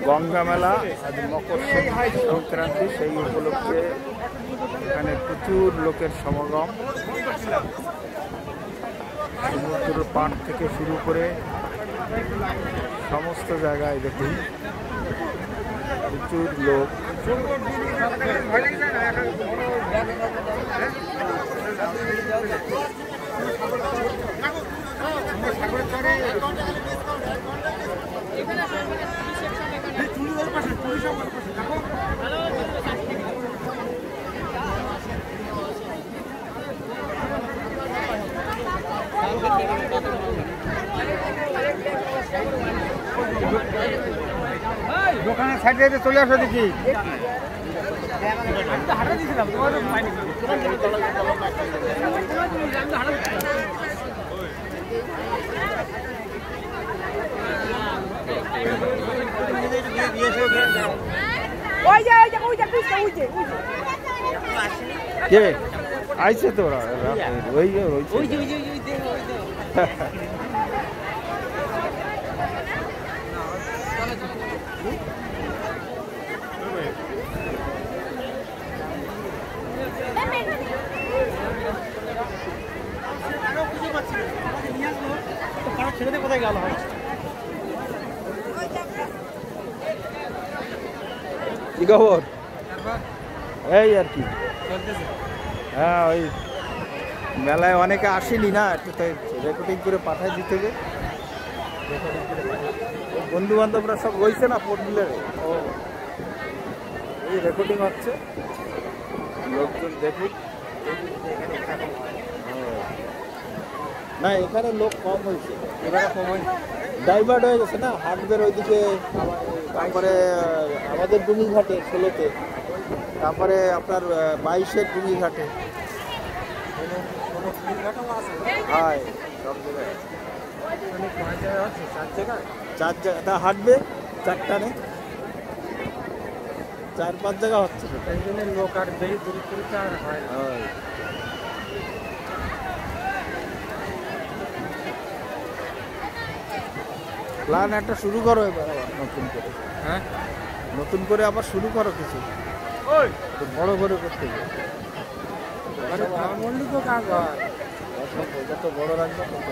গঙ্গা মেলা আজ মকর সংক্রান্তি, সেই উপলক্ষে এখানে প্রচুর লোকের সমাগম। সমুদ্র পাড় থেকে শুরু করে সমস্ত জায়গায় দেখুন প্রচুর লোক। দোকানের সাইডে চলে আসো দেখি। কে আইছে তোরা? কোথায় গেল? কি খবর? এই আর কি, হ্যাঁ ওই মেলায় অনেকে আসেনি না, একটু তাই রেকর্ডিং করে পাঠাই দিতে হবে। বন্ধু বান্ধবরা সব রয়েছে না পোর্ট ব্লেয়ারে, ও এই রেকর্ডিং হচ্ছে, লোকজন দেখুন। না এখানে লোক কম হয়েছে, এখানে কম হয়েছে, ডাইভার্ট হয়ে গেছে না হাটবের ওইদিকে, তারপরে আমাদের ডুঙিঘাটে 16তে, তারপরে আপনার 22-এর ডুঙিঘাটে, হ্যাঁ সব জায়গায় 4 জায়গা তা হাঁটবে, 4টা নেই 4-5 জায়গা হচ্ছে, এই জন্য লোক আর বেশি দূর করতে আর হয়। প্ল্যান একটা শুরু করো এবার আবার নতুন করে, হ্যাঁ নতুন করে আবার শুরু করো কিছু, বড় করে করতে হবে। যত বড় রাখবে তত